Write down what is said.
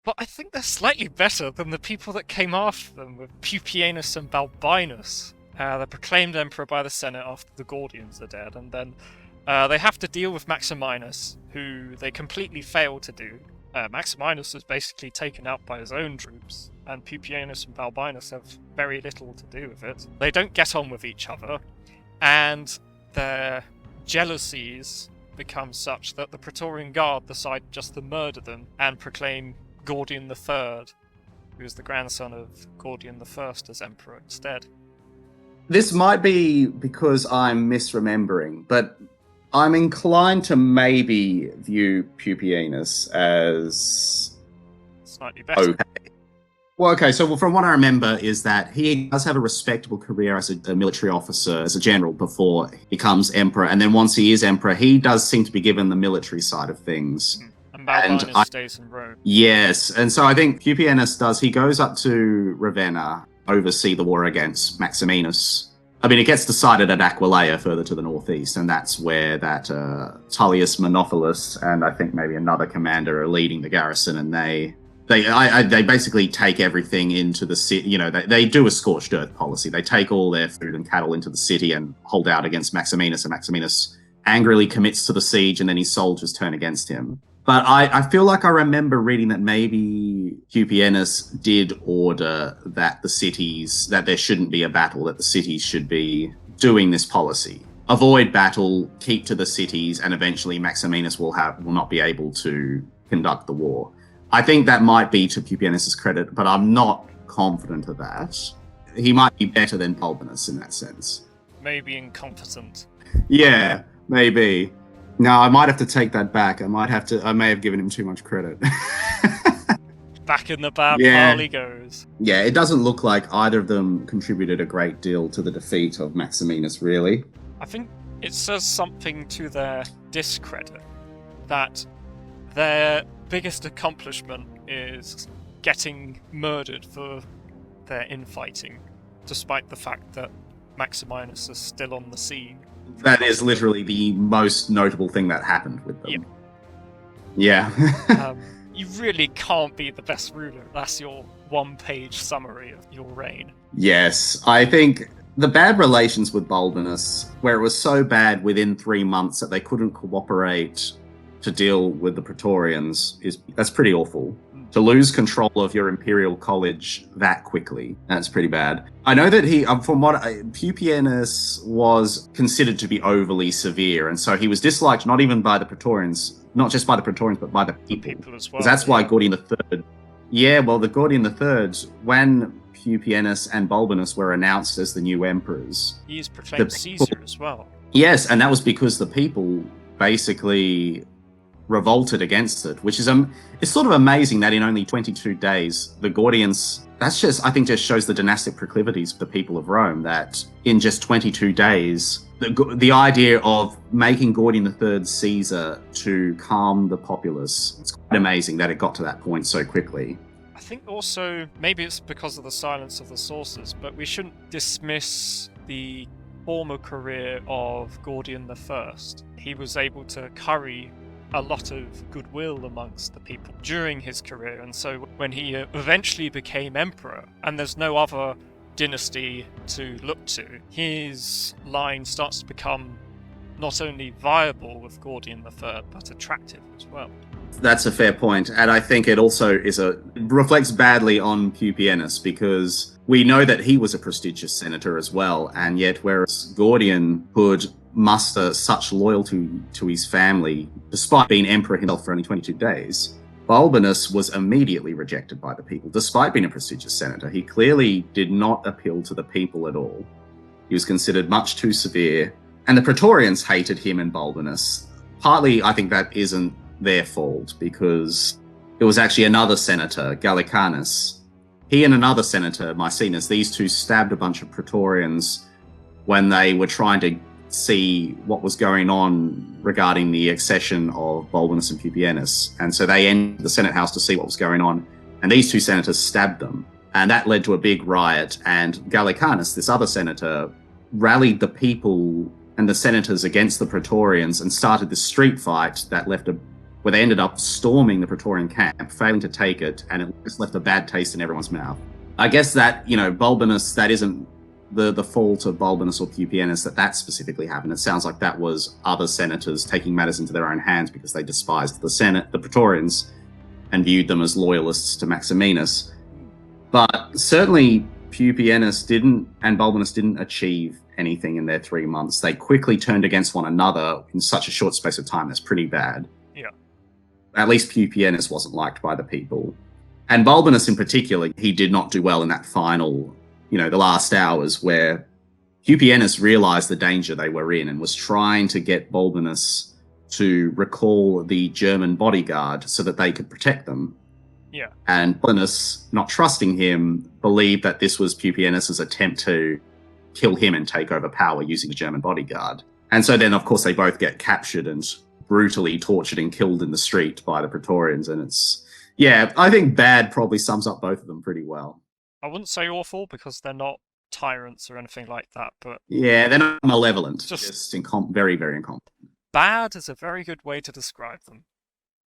But I think they're slightly better than the people that came after them with Pupienus and Balbinus. They're proclaimed emperor by the Senate after the Gordians are dead, and then they have to deal with Maximinus, who they completely fail to do. Maximinus is basically taken out by his own troops, and Pupienus and Balbinus have very little to do with it. They don't get on with each other, and their jealousies become such that the Praetorian Guard decide just to murder them and proclaim Gordian III, who is the grandson of Gordian I, as emperor instead. This might be because I'm misremembering, but I'm inclined to maybe view Pupienus as Slightly better. okay. Well, okay, so from what I remember is that he does have a respectable career as a military officer, as a general, before he becomes emperor. And then once he is emperor, he does seem to be given the military side of things. And Balbinus stays in Rome. Yes, and so I think Pupienus he goes up to Ravenna, oversee the war against Maximinus. I mean, it gets decided at Aquileia, further to the northeast, and that's where that Tullius Monophilus and I think maybe another commander are leading the garrison, and they basically take everything into the city. You know, they do a scorched earth policy. They take all their food and cattle into the city and hold out against Maximinus, and Maximinus angrily commits to the siege, and then his soldiers turn against him. But I feel like I remember reading that maybe Pupienus did order that that there shouldn't be a battle, that the cities should be doing this policy. Avoid battle, keep to the cities, and eventually Maximinus will not be able to conduct the war. I think that might be to Pupienus' credit, but I'm not confident of that. He might be better than Balbinus in that sense. Maybe incompetent. Yeah, maybe. No, I might have to take that back. I may have given him too much credit. Back in the bad pile he goes. Yeah, it doesn't look like either of them contributed a great deal to the defeat of Maximinus, really. I think it says something to their discredit that their biggest accomplishment is getting murdered for their infighting, despite the fact that Maximinus is still on the scene. That is literally the most notable thing that happened with them. Yeah. You really can't be the best ruler. That's your one-page summary of your reign. Yes, I think the bad relations with Balbinus, where it was so bad within 3 months that they couldn't cooperate to deal with the Praetorians, that's pretty awful. To lose control of your imperial college that quickly, that's pretty bad. I know that Pupienus was considered to be overly severe, and so he was disliked not even by the Praetorians, not just by the Praetorians, but by the people as well. That's why Gordian III. Yeah, well, the Gordian III, when Pupienus and Balbinus were announced as the new emperors, he is proclaimed Caesar as well. Yes, and that was because the people basically revolted against it, which is it's sort of amazing that in only 22 days the Gordians, I think just shows the dynastic proclivities of the people of Rome, that in just 22 days the idea of making Gordian III Caesar to calm the populace, it's quite amazing that it got to that point so quickly. I think also maybe it's because of the silence of the sources, but we shouldn't dismiss the former career of Gordian I. He was able to curry a lot of goodwill amongst the people during his career, and so when he eventually became emperor, and there's no other dynasty to look to, his line starts to become not only viable with Gordian III, but attractive as well. That's a fair point, and I think it also reflects badly on Pupienus, because we know that he was a prestigious senator as well, and yet whereas Gordian could muster such loyalty to his family, despite being emperor himself for only 22 days, Balbinus was immediately rejected by the people, despite being a prestigious senator. He clearly did not appeal to the people at all. He was considered much too severe, and the Praetorians hated him and Balbinus. Partly, I think that isn't their fault, because it was actually another senator, Gallicanus. He and another senator, Maecenas, these two stabbed a bunch of Praetorians when they were trying to see what was going on regarding the accession of Balbinus and Pupienus. And so they entered the Senate House to see what was going on. And these two senators stabbed them. And that led to a big riot. And Gallicanus, this other senator, rallied the people and the senators against the Praetorians and started this street fight that left a where they ended up storming the Praetorian camp, failing to take it, and it just left a bad taste in everyone's mouth. I guess that, Balbinus, that isn't the fault of Balbinus or Pupienus that specifically happened. It sounds like that was other senators taking matters into their own hands because they despised the Senate, the Praetorians, and viewed them as loyalists to Maximinus. But certainly Pupienus and Balbinus didn't achieve anything in their 3 months. They quickly turned against one another in such a short space of time. That's pretty bad. Yeah. At least Pupienus wasn't liked by the people. And Balbinus in particular, he did not do well in that final, the last hours, where Pupienus realized the danger they were in and was trying to get Balbinus to recall the German bodyguard so that they could protect them. Yeah. And Balbinus, not trusting him, believed that this was Pupienus's attempt to kill him and take over power using the German bodyguard. And so then, of course, they both get captured and brutally tortured and killed in the street by the Praetorians. And I think bad probably sums up both of them pretty well. I wouldn't say awful because they're not tyrants or anything like that, but... Yeah, they're not malevolent. Just very, very incompetent. Bad is a very good way to describe them.